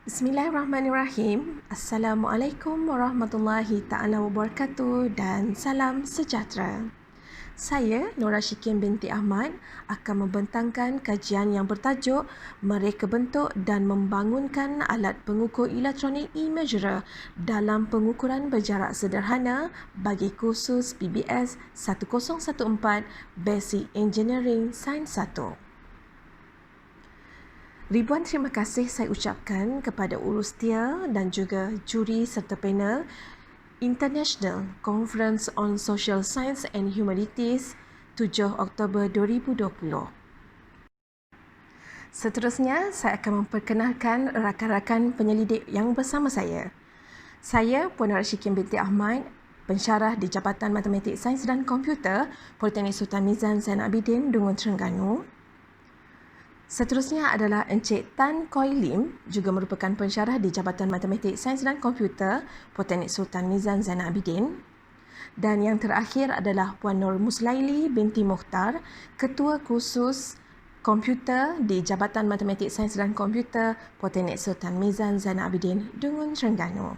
Bismillahirrahmanirrahim. Assalamualaikum warahmatullahi ta'ala wabarakatuh dan salam sejahtera. Saya, Nora Syikin binti Ahmad, akan membentangkan kajian yang bertajuk Mereka Bentuk dan Membangunkan Alat Pengukur Elektronik E-Measurer dalam Pengukuran Berjarak Sederhana bagi kursus PBS 1014 Basic Engineering Sains 1. Ribuan terima kasih saya ucapkan kepada Urustia dan juga juri serta panel International Conference on Social Science and Humanities 7 Oktober 2020. Seterusnya, saya akan memperkenalkan rakan-rakan penyelidik yang bersama saya. Saya, Puan Nora Syikin binti Ahmad, pensyarah di Jabatan Matematik, Sains dan Komputer, Politeknik Sultan Mizan Zainal Abidin, Dungun, Terengganu. Seterusnya adalah Encik Tan Koi Lim, juga merupakan pensyarah di Jabatan Matematik, Sains dan Komputer, Politeknik Sultan Mizan Zainal Abidin. Dan yang terakhir adalah Puan Nur Muslaili binti Mukhtar, Ketua Kursus Komputer di Jabatan Matematik, Sains dan Komputer, Politeknik Sultan Mizan Zainal Abidin, Dungun, Terengganu.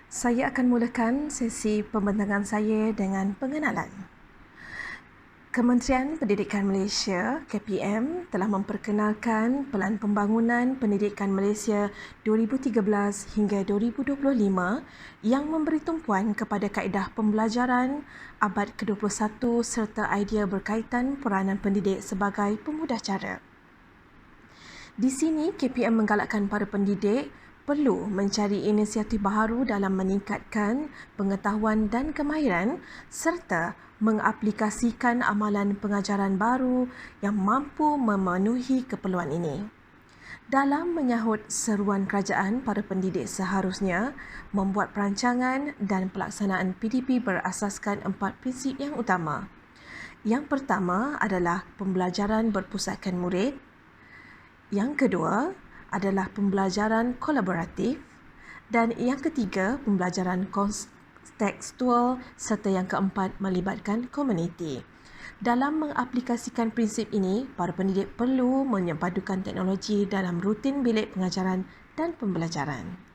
Saya akan mulakan sesi pembentangan saya dengan pengenalan. Kementerian Pendidikan Malaysia (KPM) telah memperkenalkan Pelan Pembangunan Pendidikan Malaysia 2013 hingga 2025 yang memberi tumpuan kepada kaedah pembelajaran abad ke-21 serta idea berkaitan peranan pendidik sebagai pemudah cara. Di sini, KPM menggalakkan para pendidik perlu mencari inisiatif baharu dalam meningkatkan pengetahuan dan kemahiran serta mengaplikasikan amalan pengajaran baru yang mampu memenuhi keperluan ini. Dalam menyahut seruan kerajaan, para pendidik seharusnya membuat perancangan dan pelaksanaan PDP berasaskan 4 prinsip yang utama. Yang pertama adalah pembelajaran berpusatkan murid. Yang kedua adalah pembelajaran kolaboratif dan yang ketiga pembelajaran kontekstual serta yang keempat melibatkan komuniti. Dalam mengaplikasikan prinsip ini, para pendidik perlu menyepadukan teknologi dalam rutin bilik pengajaran dan pembelajaran.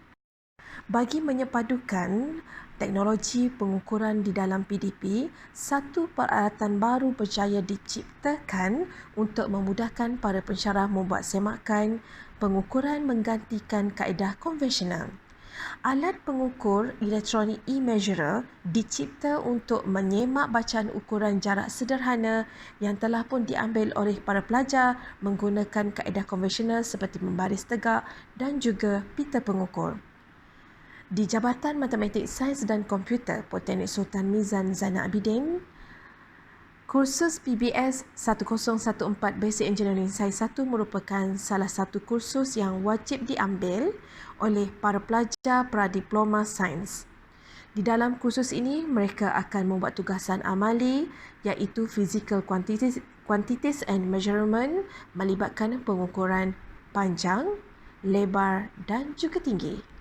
Bagi menyepadukan teknologi pengukuran di dalam PDP, satu peralatan baru berjaya diciptakan untuk memudahkan para pensyarah membuat semakan pengukuran menggantikan kaedah konvensional. Alat pengukur elektronik e-measurer dicipta untuk menyemak bacaan ukuran jarak sederhana yang telah pun diambil oleh para pelajar menggunakan kaedah konvensional seperti membaris tegak dan juga pita pengukur. Di Jabatan Matematik, Sains dan Komputer, Politeknik Sultan Mizan Zainal Abidin, kursus PBS 1014 Basic Engineering Sains 1 merupakan salah satu kursus yang wajib diambil oleh para pelajar pradiploma sains. Di dalam kursus ini, mereka akan membuat tugasan amali iaitu Physical Quantities and Measurement melibatkan pengukuran panjang, lebar dan juga tinggi.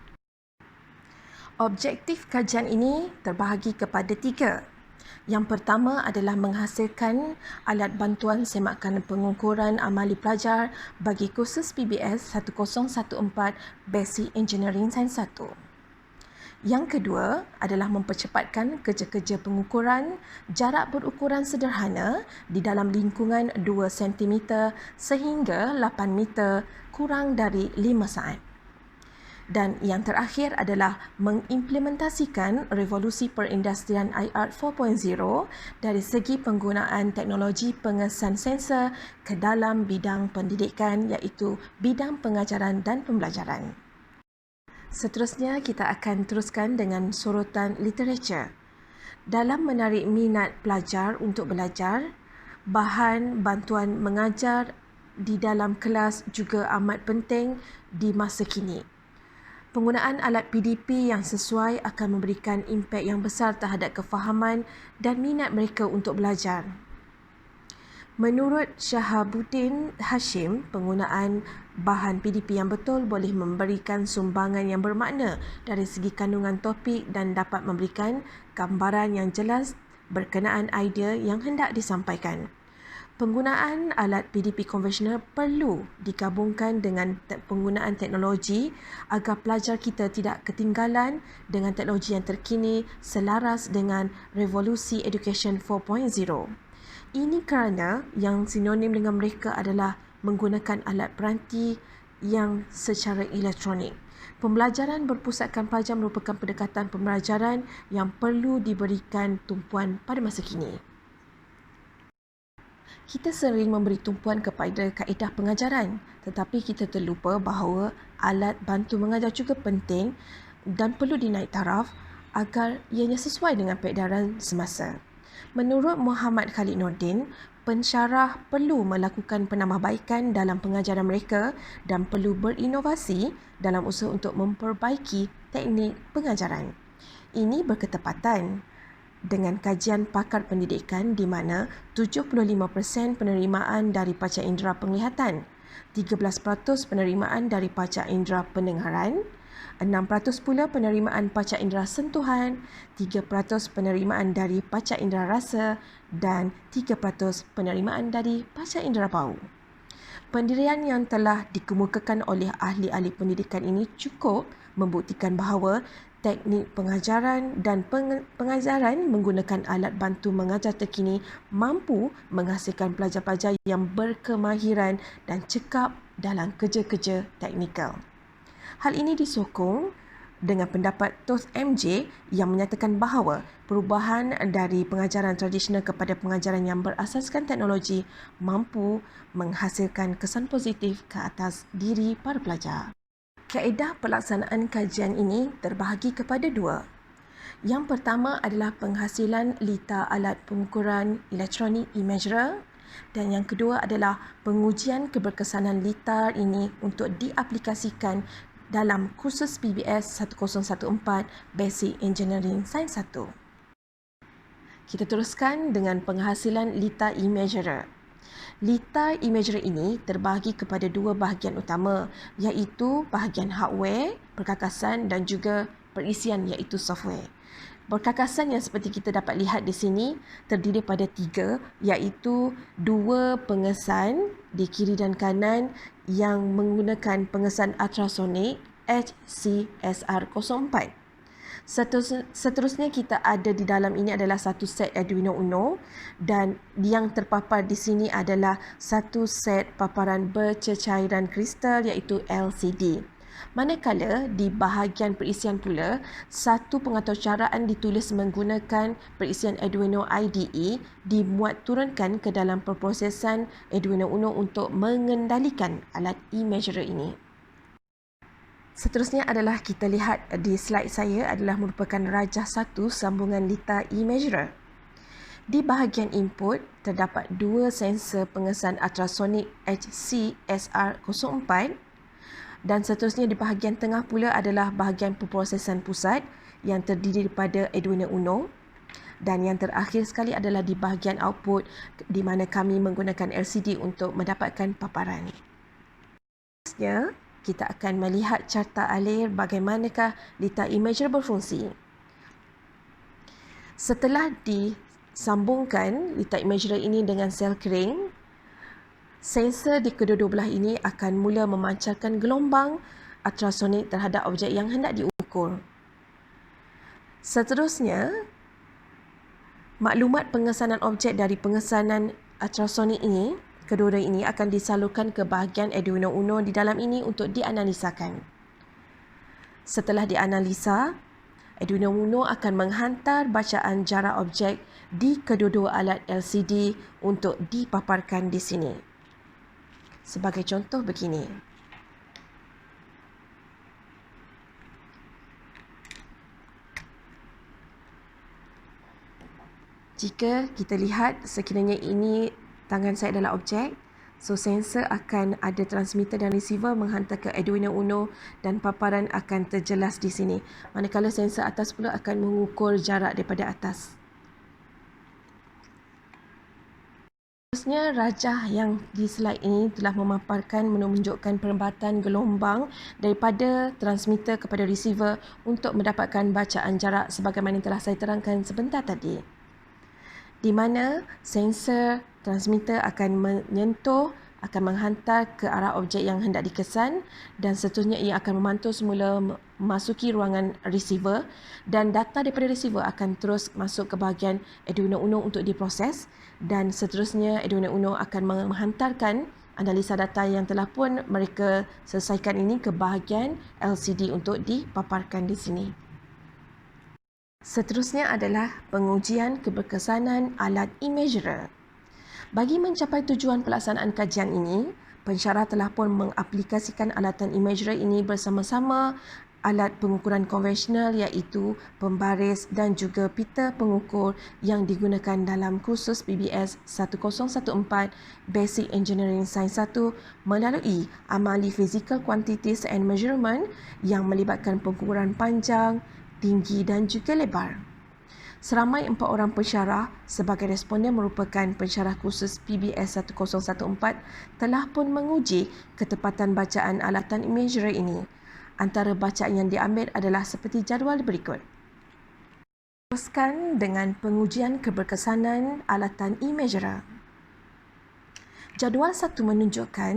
Objektif kajian ini terbahagi kepada 3. Yang pertama adalah menghasilkan alat bantuan semakan pengukuran amali pelajar bagi kursus PBS 1014 Basic Engineering Sains 1. Yang kedua adalah mempercepatkan kerja-kerja pengukuran jarak berukuran sederhana di dalam lingkungan 2 cm sehingga 8 meter kurang dari 5 saat. Dan yang terakhir adalah mengimplementasikan revolusi perindustrian IR 4.0 dari segi penggunaan teknologi pengesan sensor ke dalam bidang pendidikan iaitu bidang pengajaran dan pembelajaran. Seterusnya kita akan teruskan dengan sorotan literature. Dalam menarik minat pelajar untuk belajar, bahan bantuan mengajar di dalam kelas juga amat penting di masa kini. Penggunaan alat PDP yang sesuai akan memberikan impak yang besar terhadap kefahaman dan minat mereka untuk belajar. Menurut Shahabuddin Hashim, penggunaan bahan PDP yang betul boleh memberikan sumbangan yang bermakna dari segi kandungan topik dan dapat memberikan gambaran yang jelas berkenaan idea yang hendak disampaikan. Penggunaan alat PDP konvensional perlu digabungkan dengan penggunaan teknologi agar pelajar kita tidak ketinggalan dengan teknologi yang terkini selaras dengan revolusi Education 4.0. Ini kerana yang sinonim dengan mereka adalah menggunakan alat peranti yang secara elektronik. Pembelajaran berpusatkan pelajar merupakan pendekatan pembelajaran yang perlu diberikan tumpuan pada masa kini. Kita sering memberi tumpuan kepada kaedah pengajaran, tetapi kita terlupa bahawa alat bantu mengajar juga penting dan perlu dinaik taraf agar ianya sesuai dengan peredaran semasa. Menurut Muhammad Khalid Nordin, pensyarah perlu melakukan penambahbaikan dalam pengajaran mereka dan perlu berinovasi dalam usaha untuk memperbaiki teknik pengajaran. Ini berketepatan dengan kajian pakar pendidikan di mana 75% penerimaan dari pajak indera penglihatan, 13% penerimaan dari pajak indera pendengaran, 6% pula penerimaan pajak indera sentuhan, 3% penerimaan dari pajak indera rasa dan 3% penerimaan dari pajak indera bau. Pendirian yang telah dikemukakan oleh ahli-ahli pendidikan ini cukup membuktikan bahawa teknik pengajaran dan pengajaran menggunakan alat bantu mengajar terkini mampu menghasilkan pelajar-pelajar yang berkemahiran dan cekap dalam kerja-kerja teknikal. Hal ini disokong dengan pendapat Toth MJ yang menyatakan bahawa perubahan dari pengajaran tradisional kepada pengajaran yang berasaskan teknologi mampu menghasilkan kesan positif ke atas diri para pelajar. Kaedah pelaksanaan kajian ini terbahagi kepada dua. Yang pertama adalah penghasilan lita alat pengukuran elektronik e-measurer dan yang kedua adalah pengujian keberkesanan lita ini untuk diaplikasikan dalam kursus PBS 1014 Basic Engineering Sains 1. Kita teruskan dengan penghasilan lita e-measurer. Lita e-measurer ini terbahagi kepada dua bahagian utama, iaitu bahagian hardware, perkakasan dan juga perisian iaitu software. Perkakasan yang seperti kita dapat lihat di sini terdiri pada tiga, iaitu dua pengesan di kiri dan kanan yang menggunakan pengesan ultrasonik HCSR04. Seterusnya kita ada di dalam ini adalah satu set Arduino Uno dan yang terpapar di sini adalah satu set paparan bercecairan kristal iaitu LCD. Manakala di bahagian perisian pula, satu pengaturcaraan ditulis menggunakan perisian Arduino IDE dimuat turunkan ke dalam perprosesan Arduino Uno untuk mengendalikan alat e-measurer ini. Seterusnya adalah kita lihat di slide saya adalah merupakan rajah satu sambungan lita e-measurer. Di bahagian input terdapat dua sensor pengesan ultrasonik HCSR04 dan seterusnya di bahagian tengah pula adalah bahagian perprosesan pusat yang terdiri daripada Arduino Uno dan yang terakhir sekali adalah di bahagian output di mana kami menggunakan LCD untuk mendapatkan paparan. Seterusnya kita akan melihat carta alir bagaimanakah lita e-measurer berfungsi. Setelah disambungkan lita e-measurer ini dengan sel kering, sensor di kedua-dua belah ini akan mula memancarkan gelombang ultrasonik terhadap objek yang hendak diukur. Seterusnya, maklumat pengesanan objek dari pengesanan ultrasonik ini kedua ini akan disalurkan ke bahagian Arduino Uno di dalam ini untuk dianalisakan. Setelah dianalisa, Arduino Uno akan menghantar bacaan jarak objek di kedua-dua alat LCD untuk dipaparkan di sini. Sebagai contoh begini. Jika kita lihat sekiranya ini tangan saya adalah objek, so sensor akan ada transmitter dan receiver menghantar ke Arduino Uno dan paparan akan terjelas di sini. Manakala sensor atas pula akan mengukur jarak daripada atas. Seterusnya, rajah yang di slide ini telah memaparkan menunjukkan perembatan gelombang daripada transmitter kepada receiver untuk mendapatkan bacaan jarak sebagaimana telah saya terangkan sebentar tadi. di mana sensor transmitter akan menyentuh, akan menghantar ke arah objek yang hendak dikesan dan seterusnya ia akan memantau semula memasuki ruangan receiver dan data daripada receiver akan terus masuk ke bahagian Arduino Uno untuk diproses dan seterusnya Arduino Uno akan menghantarkan analisa data yang telah pun mereka selesaikan ini ke bahagian LCD untuk dipaparkan di sini. Seterusnya adalah pengujian keberkesanan alat e-measurer. Bagi mencapai tujuan pelaksanaan kajian ini, pensyarah telah pun mengaplikasikan alatan e-measurer ini bersama-sama alat pengukuran konvensional iaitu pembaris dan juga pita pengukur yang digunakan dalam kursus PBS 1014 Basic Engineering Science 1 melalui amali Physical Quantities and Measurement yang melibatkan pengukuran panjang, tinggi dan juga lebar. Seramai 4 orang pensyarah sebagai responden merupakan pensyarah kursus PBS 1014 telah pun menguji ketepatan bacaan alatan e-measurer ini. Antara bacaan yang diambil adalah seperti jadual berikut. Teruskan dengan pengujian keberkesanan alatan e-measurer. Jadual 1 menunjukkan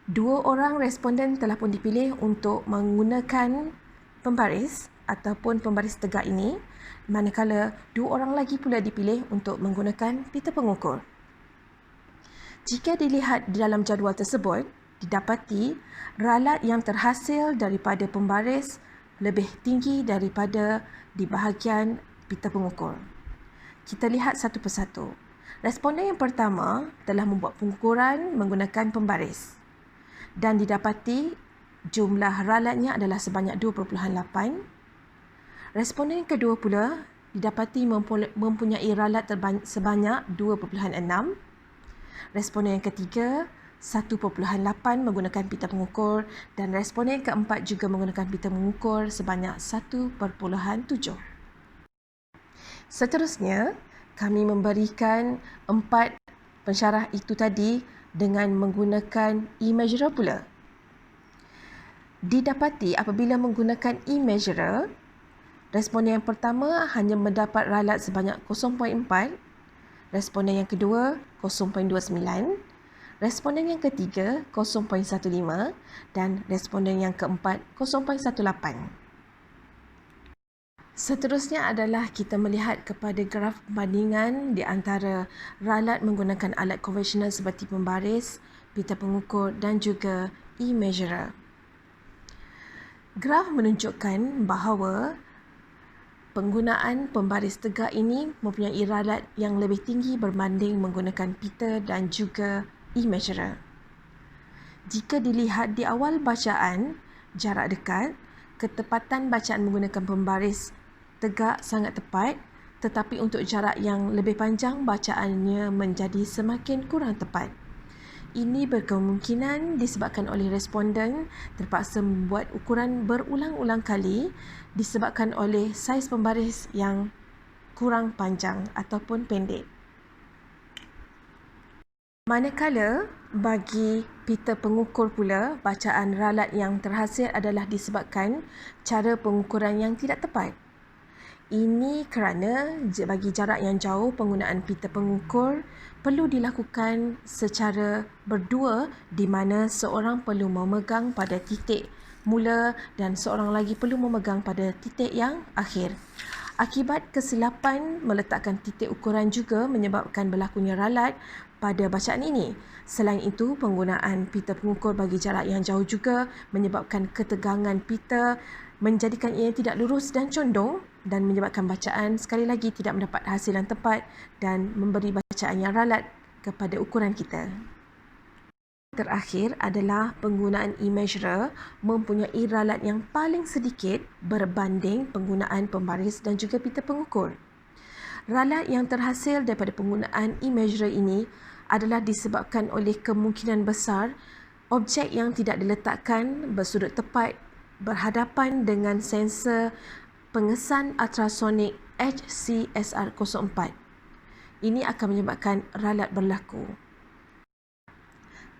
2 orang responden telah pun dipilih untuk menggunakan pembaris ataupun pembaris tegak ini, manakala 2 orang lagi pula dipilih untuk menggunakan pita pengukur. Jika dilihat di dalam jadual tersebut, didapati ralat yang terhasil daripada pembaris lebih tinggi daripada di bahagian pita pengukur. Kita lihat satu persatu. Responden yang pertama telah membuat pengukuran menggunakan pembaris dan didapati jumlah ralatnya adalah sebanyak 2.8. Responden yang kedua pula didapati mempunyai ralat sebanyak 2.6. Responden yang ketiga 1.8 menggunakan pita pengukur dan responden yang keempat juga menggunakan pita pengukur sebanyak 1.7. Seterusnya, kami memberikan 4 pensyarah itu tadi dengan menggunakan e-measurer pula. Didapati apabila menggunakan e-measurer, responden yang pertama hanya mendapat ralat sebanyak 0.4, responden yang kedua 0.29, responden yang ketiga 0.15 dan responden yang keempat 0.18. Seterusnya adalah kita melihat kepada graf perbandingan di antara ralat menggunakan alat konvensional seperti pembaris, pita pengukur dan juga e-measurer. Graf menunjukkan bahawa penggunaan pembaris tegak ini mempunyai ralat yang lebih tinggi berbanding menggunakan pita dan juga e-measurer. Jika dilihat di awal bacaan, jarak dekat, ketepatan bacaan menggunakan pembaris tegak sangat tepat, tetapi untuk jarak yang lebih panjang bacaannya menjadi semakin kurang tepat. Ini berkemungkinan disebabkan oleh responden terpaksa membuat ukuran berulang-ulang kali disebabkan oleh saiz pembaris yang kurang panjang ataupun pendek. Manakala bagi pita pengukur pula, bacaan ralat yang terhasil adalah disebabkan cara pengukuran yang tidak tepat. Ini kerana bagi jarak yang jauh, penggunaan pita pengukur perlu dilakukan secara berdua di mana seorang perlu memegang pada titik mula dan seorang lagi perlu memegang pada titik yang akhir. Akibat kesilapan meletakkan titik ukuran juga menyebabkan berlakunya ralat pada bacaan ini. Selain itu, penggunaan pita pengukur bagi jarak yang jauh juga menyebabkan ketegangan pita menjadikan ia tidak lurus dan condong dan menyebabkan bacaan sekali lagi tidak mendapat hasil yang tepat dan memberi bacaan yang ralat kepada ukuran kita. Terakhir adalah penggunaan e-measurer mempunyai ralat yang paling sedikit berbanding penggunaan pembaris dan juga pita pengukur. Ralat yang terhasil daripada penggunaan e-measurer ini adalah disebabkan oleh kemungkinan besar objek yang tidak diletakkan bersudut tepat berhadapan dengan sensor pengesan ultrasonik HCSR04. Ini akan menyebabkan ralat berlaku.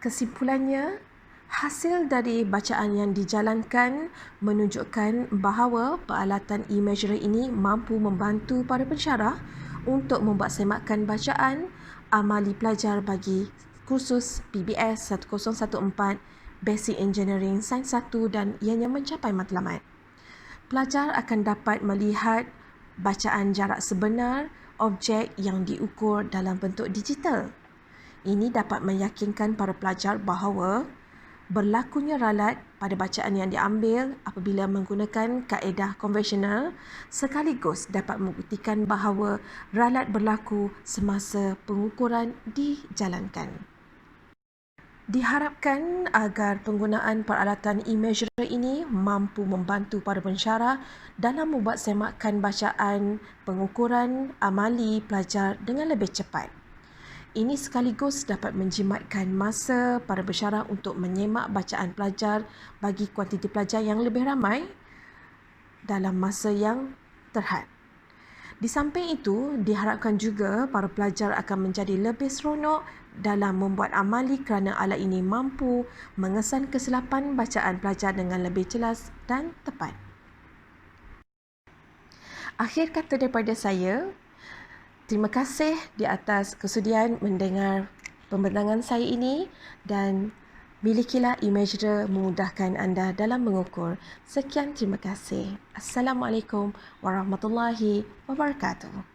Kesimpulannya, hasil dari bacaan yang dijalankan menunjukkan bahawa peralatan e-measurer ini mampu membantu para pensyarah untuk membuat semakan bacaan amali pelajar bagi kursus PBS 1014 Basic Engineering Sains 1 dan ianya mencapai matlamat. Pelajar akan dapat melihat bacaan jarak sebenar objek yang diukur dalam bentuk digital. Ini dapat meyakinkan para pelajar bahawa berlakunya ralat pada bacaan yang diambil apabila menggunakan kaedah konvensional sekaligus dapat membuktikan bahawa ralat berlaku semasa pengukuran dijalankan. Diharapkan agar penggunaan peralatan e-measurer ini mampu membantu para pensyarah dalam membuat semakan bacaan pengukuran amali pelajar dengan lebih cepat. Ini sekaligus dapat menjimatkan masa para pensyarah untuk menyemak bacaan pelajar bagi kuantiti pelajar yang lebih ramai dalam masa yang terhad. Di samping itu, diharapkan juga para pelajar akan menjadi lebih seronok dalam membuat amali kerana alat ini mampu mengesan kesilapan bacaan pelajar dengan lebih jelas dan tepat. Akhir kata daripada saya, terima kasih di atas kesudian mendengar pembentangan saya ini dan milikilah e-measurer memudahkan anda dalam mengukur. Sekian, terima kasih. Assalamualaikum warahmatullahi wabarakatuh.